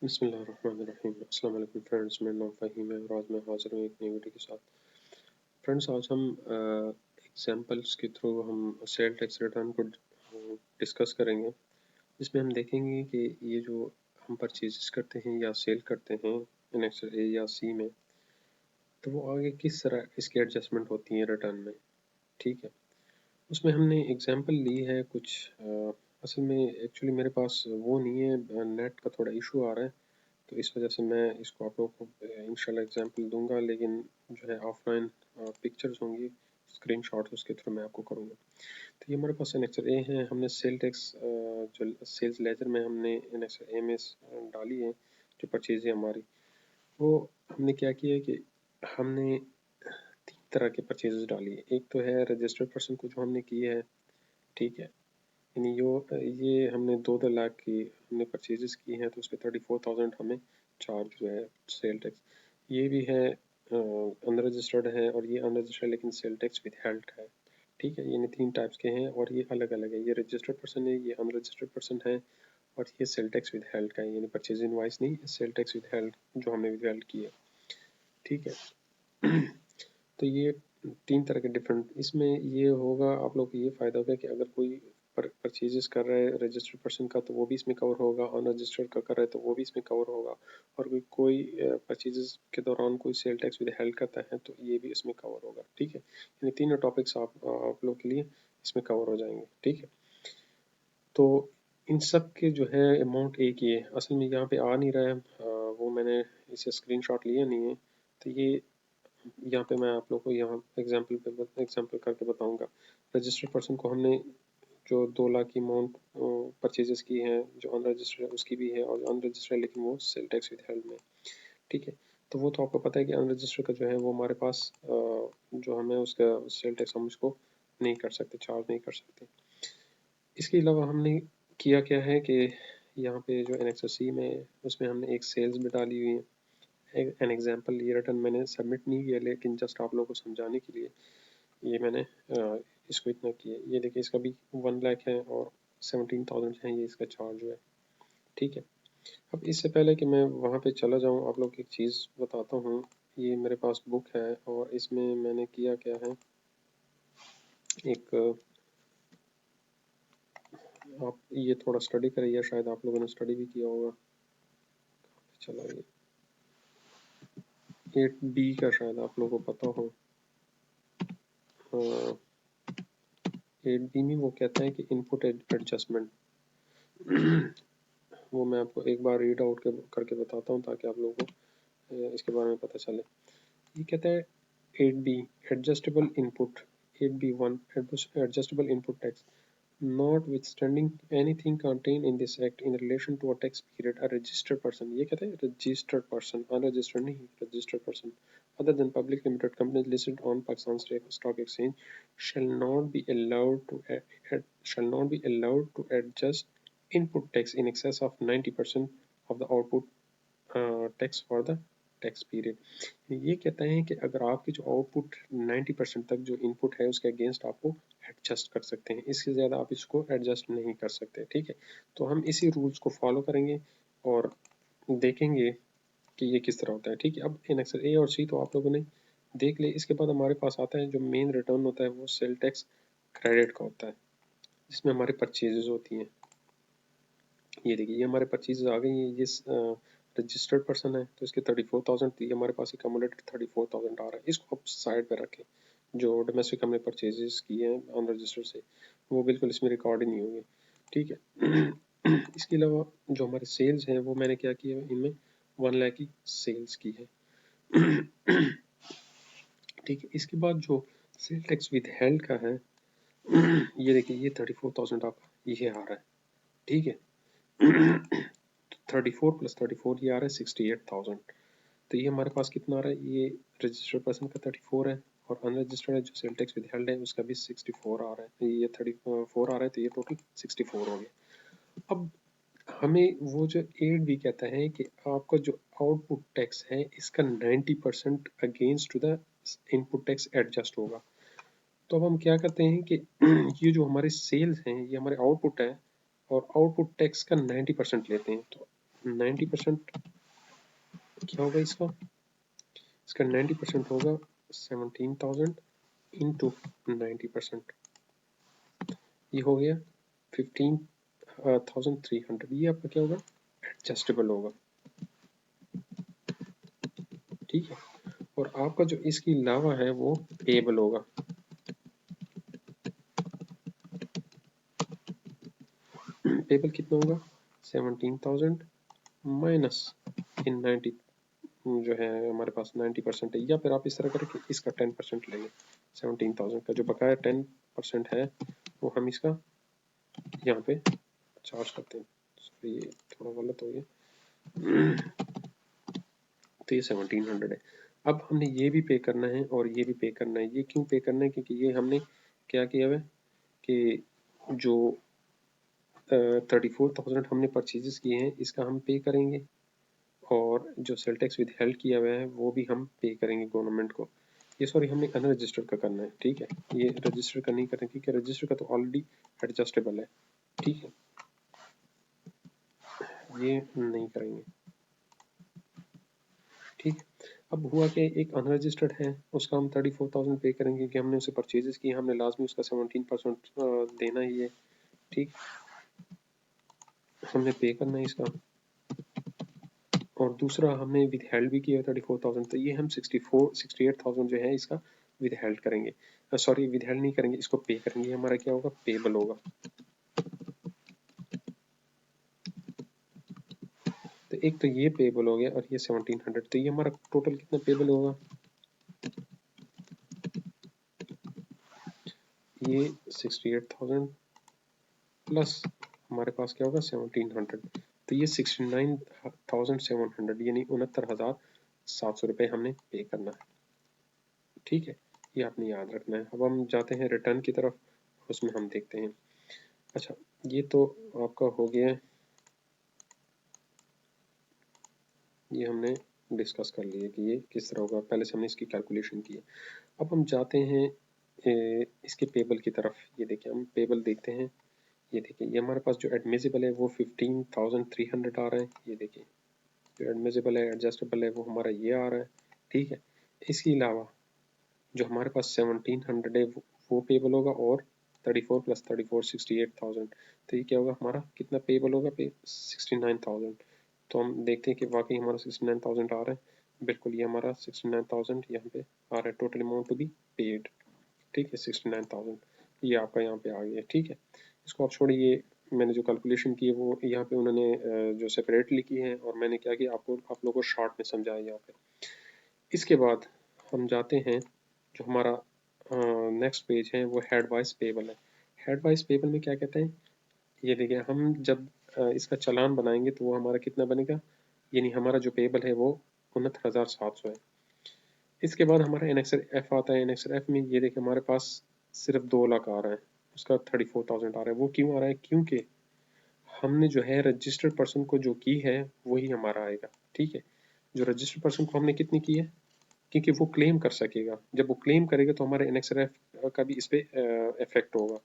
बिस्मिल्लाहिर्रहमानिर्रहीम। अस्सलाम वालेकुम फ्रेंड्स, मेरा नाम फ़हीम है और आज मैं हाज़िर हूँ एक नई वीडियो के साथ। फ्रेंड्स, आज हम एग्जांपल्स के थ्रू हम सेल टैक्स रिटर्न को डिस्कस करेंगे, जिसमें हम देखेंगे कि ये जो हम परचेज़ करते हैं या सेल करते हैं एनेक्स ए या सी में, तो वो आगे किस तरह इसकी एडजस्टमेंट होती है रिटर्न में। ठीक है, उसमें हमने एग्जांपल ली है कुछ। असल में एक्चुअली मेरे पास वो नहीं है, नेट का थोड़ा इशू आ रहा है, तो इस वजह से मैं इसको आप लोगों को इंशाल्लाह एग्जांपल दूंगा, लेकिन जो है ऑफलाइन पिक्चर्स होंगी, स्क्रीनशॉट उसके थ्रू मैं आपको करूंगा। तो ये हमारे पास एनेक्सर ए है। हमने सेल टैक्स जो सेल्स लेजर में हमने एनेक्सर ए में डाली है जो परचेज है हमारी, वो हमने क्या किया है कि हमने 3 तरह के परचेजेस डाली है। एक तो है रजिस्टर्ड पर्सन को जो हमने की है, ठीक है, यानी ये हमने 2 लाख की हमने परचेजेस की हैं, तो उस पर 34,000 हमें चार्ज जो है सेल टैक्स। ये भी है अनरजिस्टर्ड है और ये अनरजिस्टर्ड लेकिन सेल टैक्स विद हेल्ड का है। ठीक है, यानी 3 टाइप्स के हैं और ये अलग अलग है। ये रजिस्टर्ड पर्सन है, ये अनरजिस्टर्ड पर्सन है और ये सेल टैक्स विद हेल्ड का है, यानी परचेज इनवॉइस नहीं, सेल टैक्स विद हेल्ड जो हमने विद हेल्ड की है। ठीक है तो ये 3 तरह के डिफरेंट इसमें ये होगा, आप लोग को ये फ़ायदा होगा कि अगर कोई परचेजेस कर रहा है रजिस्टर्ड पर्सन का, तो वो भी इसमें कवर होगा, अनरजिस्टर्ड का कर रहा है तो वो भी इसमें कवर होगा, और कोई परचेजेस के दौरान कोई सेल टैक्स विद हेल्ड करता है तो ये भी इसमें कवर होगा। ठीक है, यानी तीनों टॉपिक्स आप लोग के लिए इसमें कवर हो जाएंगे। ठीक है, तो इन सब के जो है अमाउंट एक ही है। असल में यहाँ पे आ नहीं रहा है, वो मैंने इसे स्क्रीनशॉट लिया नहीं है, तो ये यहाँ पे मैं आप लोग को यहाँ एग्जांपल करके बताऊंगा। रजिस्टर्ड पर्सन को हमने जो 2 लाख की अमाउंट परचेजेस की है, जो अनरजिस्टर्ड है उसकी भी है, और अनरजिस्टर्ड है लेकिन वो सेल टैक्स विद हेल्ड में। ठीक है, तो वो तो आपको पता है कि अनरजिस्टर्ड का जो है वो हमारे पास जो हमें उसका सेल टैक्स हम उसको नहीं कर सकते, चार्ज नहीं कर सकते। इसके अलावा हमने किया क्या है कि यहाँ पे जो एनएक्सओसी में उसमें हमने एक सेल्स भी डाली हुई है। एन एग्जांपल, ये रिटर्न मैंने सबमिट नहीं किया, लेकिन जस्ट आप लोगों को समझाने के लिए ये मैंने इसको इतना किया। ये देखिए, इसका भी 1 लाख है और 17,000 है ये इसका चार्ज है। ठीक है, अब इससे पहले कि मैं वहाँ पे चला जाऊँ, आप लोग को एक चीज़ बताता हूँ। ये मेरे पास बुक है और इसमें मैंने किया क्या है, एक आप ये थोड़ा स्टडी करिए, शायद आप लोगों ने स्टडी भी किया होगा। चला ये 8B का शायद आप लोगों को पता हो। 8B में वो कहता है कि इनपुट एडजस्टमेंट वो मैं आपको एक बार रीड आउट करके बताता हूँ ताकि आप लोगों को इसके बारे में पता चले। ये कहता है 8B adjustable input, 8B1 adjustable input tax, notwithstanding anything contained in this act in relation to a tax period, a registered person, ये कहता है registered person, unregistered नहीं, registered person other than public limited companies listed on Pakistan Stock Exchange shall not be allowed to adjust input tax in excess of 90% of the output tax for the tax period. ये कहता है कि अगर आपकी जो output 90% तक जो input है उसके अगेंस्ट आपको एडजस्ट कर सकते हैं, इससे ज़्यादा आप इसको एडजस्ट नहीं कर सकते। ठीक है, तो हम इसी रूल्स को फॉलो करेंगे और देखेंगे कि ये किस तरह होता है। ठीक है, अब एनेक्सर ए और सी तो आप लोगों ने देख ले। इसके बाद हमारे पास आता है जो मेन रिटर्न होता है, वो सेल टैक्स क्रेडिट का होता है, जिसमें हमारे परचेजेज होती हैं। ये देखिए, ये हमारे परचेजेज आ गई हैं। ये रजिस्टर्ड पर्सन है तो इसके 34,000 थी, हमारे पास एकमोडेटेड 34,000 आ रहा है। इसको आप साइड पे रखें। जो डोमेस्टिक हमने परचेजेस किए हैं अनरजिस्टर्ड से, वो बिल्कुल इसमें रिकॉर्ड ही नहीं होंगे। ठीक है इसके अलावा जो हमारे सेल्स हैं वो मैंने क्या किया, इनमें 1 लाख की सेल्स की है। ठीक है, इसके बाद जो सेल टैक्स विद हेल्ड का है ये देखिए, ये 34,000 आपका ये आ रहा है। ठीक है 34 + 34 ये आ रहा है 68,000। तो ये हमारे पास कितना आ रहा है, ये रजिस्टर्ड पर्सन का 34 है और अनरजिस्टर्ड है जो सेल टैक्स विद हेल्ड है उसका भी 64 आ रहा है। ये 34 आ रहा है, तो ये टोटल 64 हो गया। अब हमें वो जो 8B कहता है कि आपका जो आउटपुट टैक्स है इसका 90% against to the input tax adjust होगा। तो अब हम क्या करते हैं कि ये जो हमारे सेल्स हैं ये हमारे आउटपुट है और आउटपुट टैक्स का 90% लेते हैं। तो 90% क्या होगा इसका 90% होगा 17,000 इंटू 90%, ये हो गया 15,300। ये आपका क्या होगा एडजस्टेबल होगा, ठीक है। और आपका जो इसके अलावा है वो पेबल होगा। पेबल कितना होगा 17,000 माइनस इन 90 जो है हमारे पास 90% है, या फिर आप इस तरह करके इसका 10% लेंगे। 17,000 का जो बकाया 10% है वो हम इसका यहाँ पे चार्ज करते हैं। सॉरी ये थोड़ा गलत हो गया। तो ये 1700 है। अब हमने ये भी पे करना है और ये भी पे करना है। ये क्यों पे करना है, क्योंकि ये हमने क्या किया हुआ है कि जो 34,000 हमने परचेजेस किए हैं इसका हम पे करेंगे, और जो सेल टैक्स विद हेल्ड किया हुआ है वो भी हम पे करेंगे गवर्नमेंट को। ये सॉरी हमने अनरजिस्टर्ड का करना है, ठीक है। ये रजिस्टर का नहीं करेंगे क्योंकि रजिस्टर का तो ऑलरेडी एडजस्टेबल है, ठीक है, ये नहीं करेंगे, ठीक। अब हुआ कि एक अनरजिस्टर्ड है उसका हम 34,000 पे करेंगे कि हमने उसे परचेजेस किए, हमने लाजमी उसका 17% देना ही है, ठीक। हमने पे करना है इसका, और दूसरा हमने विद हेल्ड भी किया 34,000, तो ये हम 68,000 जो है इसका विद हेल्ड करेंगे। सॉरी विद हेल्ड नहीं करेंगे, इसको पे करेंगे। हमारा क्या होगा पेबल होगा। तो एक तो ये पेबल हो गया और ये 1700, तो ये हमारा टोटल कितना पेबल होगा, ये 68,000 प्लस हमारे पास क्या होगा 1700, तो ये 69,700 यानी 69,700 रुपये हमने पे करना है, ठीक है। ये आपने याद रखना है। अब हम जाते हैं रिटर्न की तरफ, उसमें हम देखते हैं। अच्छा ये तो आपका हो गया है, ये हमने डिस्कस कर लिया कि ये किस तरह होगा, पहले से हमने इसकी कैलकुलेशन की है। अब हम जाते हैं इसके पेबल की तरफ। ये देखिए हम पेबल देखते हैं, ये देखिए ये हमारे पास जो एडमिसिबल है वो 15,300 आ रहा है। ये देखिए जो एडमिसिबल है एडजस्टेबल है वो हमारा ये आ रहा है, ठीक है। इसके अलावा जो हमारे पास 1700 है वो पेबल होगा, और 34 प्लस 34 68,000, तो ये क्या होगा हमारा कितना पेबल होगा 69,000। तो हम देखते हैं कि वाकई हमारा 69,000 आ रहा है, बिल्कुल ये हमारा 69,000 यहाँ पे आ रहा है, total amount to be paid, ठीक है 69,000 ये आपका यहाँ पे आ गया, ठीक है। इसको आप छोड़िए, मैंने जो कैलकुलेशन की है वो यहाँ पे उन्होंने जो सेपरेटली की है, और मैंने क्या किया आपको आप लोगों को शॉर्ट में समझाया यहाँ पे। इसके बाद हम जाते हैं जो हमारा नेक्स्ट पेज है वो हेड वाइज पेबल है। हेड वाइज पेबल में क्या कहते हैं, ये देखिए हम जब इसका चालान बनाएंगे तो वो हमारा कितना बनेगा, यानी हमारा जो पेबल है वो 69,700 है। इसके बाद हमारा एनेक्सर एफ आता है। एनेक्सर एफ में ये देखिए हमारे पास सिर्फ 2 लाख आ रहा है, उसका 34,000 आ रहा है। वो क्यों आ रहा है, क्योंकि हमने जो है रजिस्टर्ड पर्सन को जो की है वही हमारा आएगा, ठीक है। जो रजिस्टर्ड पर्सन को हमने कितनी की है, क्योंकि वो क्लेम कर सकेगा, जब वो क्लेम करेगा तो हमारे एनएक्सआरएफ का भी इस पे इफेक्ट होगा,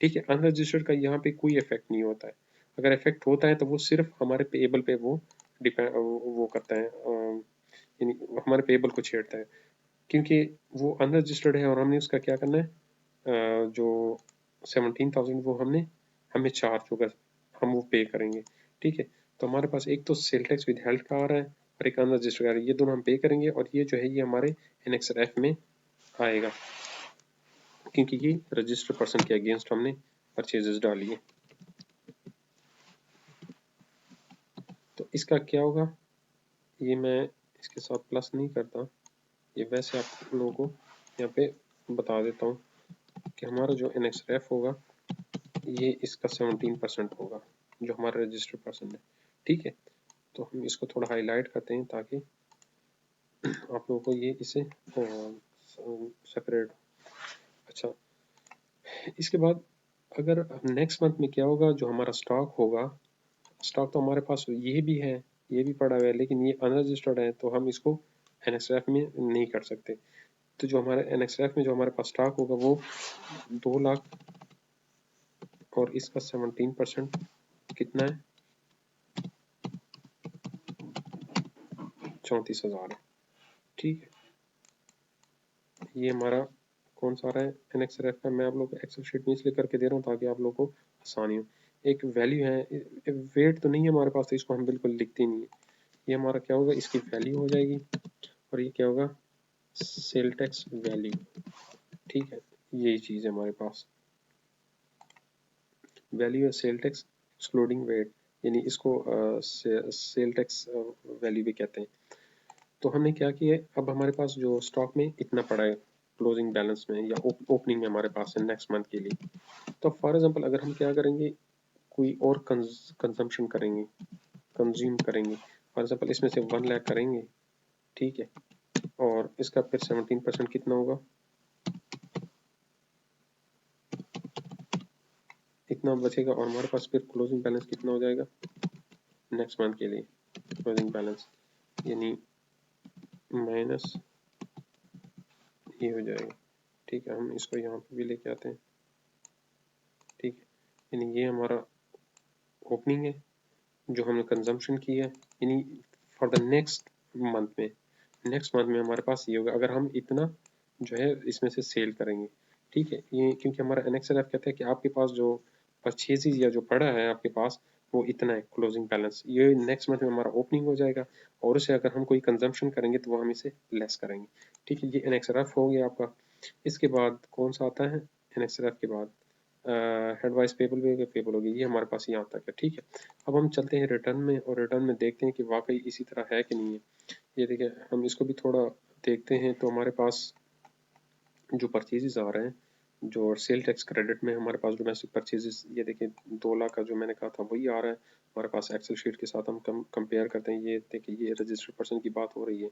ठीक है। अनरजिस्टर्ड का यहाँ पे कोई इफेक्ट नहीं होता है। अगर इफेक्ट होता है तो वो सिर्फ हमारे पेएबल पे वो डिपेंड वो करता है, यानी हमारे पेएबल को छेड़ता है, क्योंकि वो अनरजिस्टर्ड है और हमने उसका क्या करना है, जो 17,000 वो हमने हमें चार्ज होगा, हम वो पे करेंगे, ठीक है। तो हमारे पास एक तो सेल टैक्स विद हेल्थ का आ रहा है और एक अनरजिस्टर्ड आ रहा है, ये दोनों हम पे करेंगे, और ये जो है ये हमारे एनएक्सआरएफ में आएगा, क्योंकि ये रजिस्टर्ड पर्सन के अगेंस्ट हमने परचेजेस डाली है। तो इसका क्या होगा, ये मैं इसके साथ प्लस नहीं करता, ये वैसे आप लोगों को यहाँ पे बता देता हूँ कि हमारा जो एनएक्सआरएफ होगा ये इसका 17% होगा जो हमारा रजिस्टर्ड पर्सन है, ठीक है। तो हम इसको थोड़ा हाईलाइट करते हैं ताकि आप लोगों को ये इसे सेपरेट। अच्छा इसके बाद अगर नेक्स्ट मंथ में क्या होगा, जो हमारा स्टॉक होगा, स्टॉक तो हमारे पास ये भी है, ये भी पड़ा हुआ है, लेकिन ये अनरजिस्टर्ड है तो हम इसको एनएक्सआरएफ में नहीं कर सकते। तो जो हमारे एनएक्सआरएफ में जो हमारे पास स्टॉक होगा वो 2 लाख, और इसका 17% कितना है 34,000 है। ठीक है, ये हमारा कौन सा आ रहा है NXRF का। मैं आप लोग को एक्सेल शीट में इसलिए करके दे रहा हूँ ताकि आप लोग को आसानी हो। एक वैल्यू है, वेट तो नहीं है हमारे पास, तो इसको हम बिल्कुल लिखते नहीं है। ये हमारा क्या होगा, इसकी वैल्यू हो जाएगी, और ये क्या होगा, सेल टैक्स वैल्यू। ठीक है, यही चीज़ है हमारे पास, वैल्यू है सेल टैक्स एक्सक्लूडिंग वेट, यानी इसको सेल टैक्स वैल्यू भी कहते हैं। तो हमने क्या किया है, अब हमारे पास जो स्टॉक में इतना पड़ा है क्लोजिंग बैलेंस में या ओपनिंग में हमारे पास है नेक्स्ट मंथ के लिए। तो फॉर एग्जांपल अगर हम क्या करेंगे, कोई और कंजम्पशन करेंगे, कंज्यूम करेंगे, फॉर एग्जांपल इसमें से 1 लाख करेंगे, ठीक है, और इसका फिर 17% कितना होगा, इतना बचेगा, और हमारे पास फिर क्लोजिंग बैलेंस कितना हो जाएगा नेक्स्ट मंथ के लिए, क्लोजिंग बैलेंस यानी माइनस ये हो जाएगा। ठीक है, हम इसको यहाँ पे भी लेके आते हैं। ठीक है, यानी ये हमारा ओपनिंग है जो हमने कंजम्पशन की है, यानी फॉर द नेक्स्ट मंथ में हमारे पास ये होगा अगर हम इतना जो है इसमें से सेल करेंगे। ठीक है, ये क्योंकि हमारा NXRF कहता है कि आपके पास जो परचेजेज या जो पड़ा है आपके पास वो इतना है क्लोजिंग बैलेंस, ये नेक्स्ट मंथ में हमारा ओपनिंग हो जाएगा, और उसे अगर हम कोई कंजम्पशन करेंगे तो वो हम इसे लेस करेंगे। ठीक है, ये NXRF हो गया आपका। इसके बाद कौन सा आता है, NXRF के बाद हेड वाइज पेबल भी हो गया, पेबल हो गया, ये हमारे पास यहाँ तक है। ठीक है, अब हम चलते हैं रिटर्न में, और रिटर्न में देखते हैं कि वाकई इसी तरह है कि नहीं है। ये देखिए, हम इसको भी थोड़ा देखते हैं। तो हमारे पास जो परचेजेस आ रहे हैं, जो सेल टैक्स क्रेडिट में हमारे पास डोमेस्टिक परचेजेस, ये देखिए 2 लाख का जो मैंने कहा था वही आ रहा है हमारे पास। एक्सेल शीट के साथ हम कंपेयर करते हैं, ये देखिए ये रजिस्टर्ड पर्सन की बात हो रही है।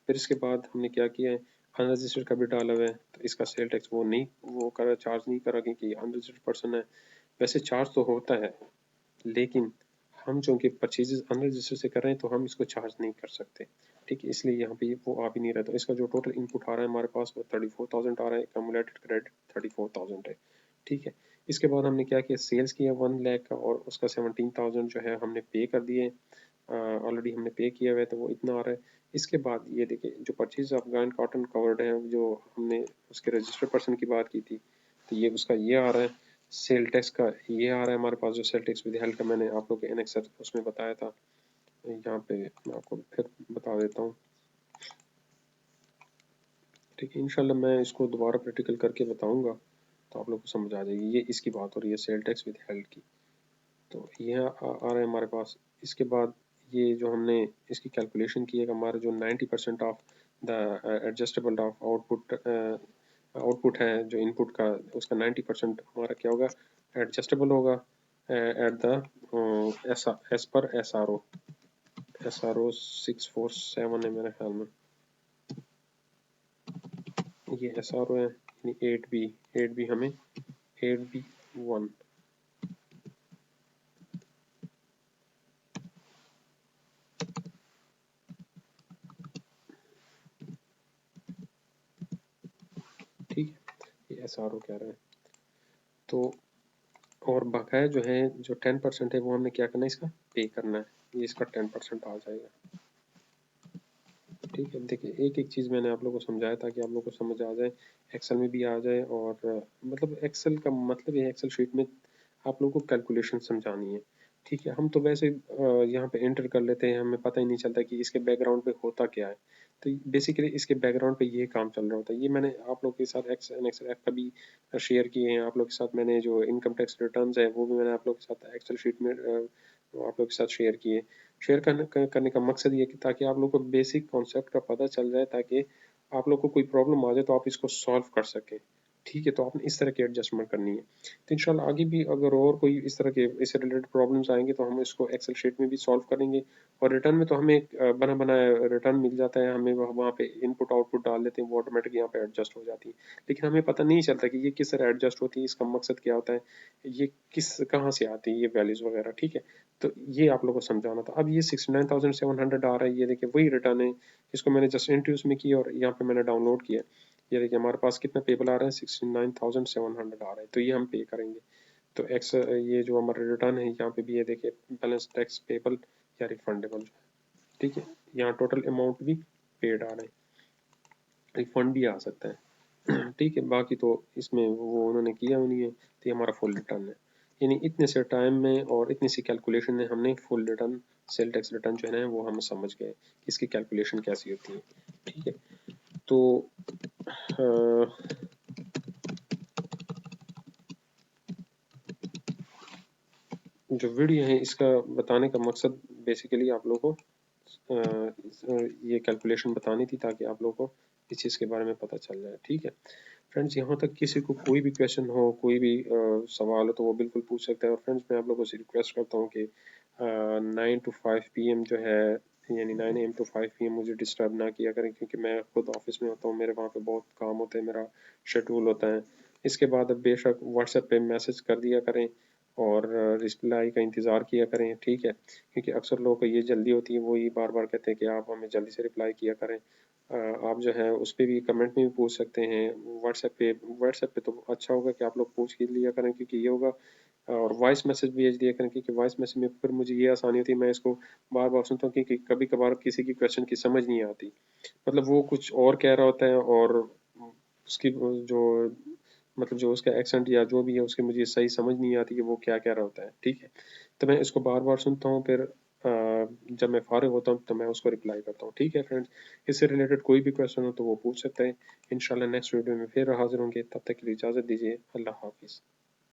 फिर इसके बाद हमने क्या किया है, अनरजिस्टर्ड का भी डाला हुआ है, तो इसका सेल टैक्स वो नहीं, वो कर चार्ज नहीं करा क्योंकि अनरजिस्टर्ड पर्सन है। वैसे चार्ज तो होता है, लेकिन हम चूंकि परचेजेस अनरजिस्टर्ड से कर रहे हैं तो हम इसको चार्ज नहीं कर सकते। ठीक है, इसलिए यहाँ पे वो आ भी नहीं रहा। तो इसका जो टोटल इनपुट आ रहा है हमारे पास वो 34,000 आ रहा है, कम्युलेटेड क्रेडिट 34,000 है। ठीक है, इसके बाद हमने क्या किया, सेल्स किया 1 लाख का, और उसका 17,000 जो है हमने पे कर दिए, ऑलरेडी हमने पे किया हुआ है, तो वो इतना आ रहा है। इसके बाद ये देखिए जो परचेज अफगान कॉटन कवर्ड है, जो हमने उसके रजिस्टर्ड पर्सन की बात की थी, तो ये उसका ये आ रहा है। सेल टैक्स का ये आ रहा है हमारे पास, जो सेल टैक्स विद हेल्प का मैंने आप लोग के एनेक्सर उसमें बताया था, यहाँ पे मैं आपको फिर बता देता हूँ। ठीक है, इंशाल्लाह मैं इसको दोबारा प्रैक्टिकल करके बताऊंगा तो आप लोग को समझ आ जाएगी। ये इसकी बात हो रही है सेल टैक्स विद हेल्प की, तो ये आ रहा है हमारे पास। इसके बाद ये जो हमने इसकी कैलकुलेशन की है, हमारा जो 90% of the adjustable of output है जो इनपुट का, उसका 90% हमारा क्या होगा, एडजस्टेबल होगा एट द एस पर SRO 647 है मेरे ख्याल में, ये SRO है, यानी 8B हमें 8B1। ठीक है, ये SRO कह रहा है। तो और बकाया जो है, जो 10% है वो हमने क्या करना है, इसका पे करना है, ये इसका 10% आ जाएगा। ठीक है, देखिए एक एक चीज़ मैंने आप लोगों को समझाया ताकि आप लोगों को समझ आ जाए, एक्सेल में भी आ जाए, और मतलब एक्सेल का मतलब ये है, एक्सेल शीट में आप लोगों को कैलकुलेशन समझानी है। ठीक है, हम तो वैसे यहाँ पे एंटर कर लेते हैं, हमें पता ही नहीं चलता कि इसके बैकग्राउंड पे होता क्या है। तो बेसिकली इसके बैकग्राउंड पे ये काम चल रहा होता है। ये मैंने आप लोग के साथ एक्सेल का भी शेयर किए हैं, आप लोग के साथ मैंने जो इनकम टैक्स रिटर्न्स है वो भी मैंने आप लोग के साथ एक्सेल शीट में आप लोग के साथ शेयर किए। शेयर करने का मकसद ये कि ताकि आप लोग को बेसिक कॉन्सेप्ट का पता चल जाए, ताकि आप लोग को कोई प्रॉब्लम आ जाए तो आप इसको सॉल्व कर सकें। ठीक है, तो आपने इस तरह की एडजस्टमेंट करनी है। तो इंशाल्लाह आगे भी अगर और कोई इस तरह के इससे रिलेटेड प्रॉब्लम्स आएंगे तो हम इसको एक्सेल शीट में भी सॉल्व करेंगे। और रिटर्न में तो हमें एक बना बनाया रिटर्न मिल जाता है, हमें वहाँ पे इनपुट आउटपुट डाल देते हैं, वो ऑटोमेटिक यहाँ पे एडजस्ट हो जाती है। लेकिन हमें पता नहीं चलता कि ये किस तरह एडजस्ट होती है, इसका मकसद क्या होता है, ये किस कहाँ से आती है ये वैल्यूज़ वगैरह। ठीक है, तो ये आप लोगों को समझाना था। अब ये 69,700 आ रहा है, ये देखिए वही रिटर्न है, इसको मैंने जस्ट इंट्रोड्यूस में किया और यहाँ पे मैंने डाउनलोड किया। ये देखिए हमारे पास कितना पेबल आ रहा है, 69,700 आ रहा है, तो ये हम पे करेंगे। तो एक्स ये जो हमारा रिटर्न है यहाँ पे भी ये देखिए बैलेंस टैक्स पेबल या रिफंडेबल। ठीक है, यहाँ टोटल अमाउंट भी पेड आ रहा है, रिफंड भी आ सकता है। ठीक है, बाकी तो इसमें वो उन्होंने किया नहीं है, तो ये हमारा फुल रिटर्न है। यानी इतने से टाइम में और इतनी सी कैलकुलेशन में हमने full return, sale tax return जो है ना वो हम समझ गए कि इसकी कैलकुलेशन कैसी होती है। ठीक है, तो जो वीडियो है इसका बताने का मकसद बेसिकली आप लोगों को ये कैलकुलेशन बतानी थी, ताकि आप लोगों को इस चीज़ के बारे में पता चल जाए। ठीक है फ्रेंड्स, यहाँ तक किसी को कोई भी क्वेश्चन हो, कोई भी सवाल हो, तो वो बिल्कुल पूछ सकते हैं। और फ्रेंड्स, मैं आप लोगों से रिक्वेस्ट करता हूँ कि 9 to 5 PM जो है, यानी 9 AM to 5 PM मुझे डिस्टर्ब ना किया करें, क्योंकि मैं खुद ऑफिस में होता हूँ, मेरे वहाँ पे बहुत काम होते हैं, मेरा शेड्यूल होता है। इसके बाद अब बेशक व्हाट्सएप पे मैसेज कर दिया करें और रिप्लाई का इंतज़ार किया करें। ठीक है, क्योंकि अक्सर लोगों को ये जल्दी होती है, वो ही बार बार कहते हैं कि आप हमें जल्दी से रिप्लाई किया करें। आप जो है उस पर भी कमेंट में भी पूछ सकते हैं। व्हाट्सएप पे तो अच्छा होगा कि आप लोग पूछ ही लिया करें, क्योंकि ये होगा। और वॉइस मैसेज भेज दिया करें, क्योंकि वॉइस मैसेज में फिर मुझे ये आसानी होती है, मैं इसको बार बार सुनता हूँ, क्योंकि कभी कभार किसी की क्वेश्चन की समझ नहीं आती, मतलब वो कुछ और कह रहा होता है और उसकी जो मतलब जो उसका एक्सेंट या जो भी है उसकी मुझे सही समझ नहीं आती कि वो क्या कह रहा होता है। ठीक है, तो मैं इसको बार बार सुनता हूँ, फिर जब मैं फारिग होता हूँ तो मैं उसको रिप्लाई करता हूँ। ठीक है फ्रेंड्स, इससे रिलेटेड कोई भी क्वेश्चन हो तो वो पूछ सकते हैं। इंशाल्लाह नेक्स्ट वीडियो में फिर हाजिर होंगे, तब तक के लिए इजाज़त दीजिए। अल्लाह हाफिज़।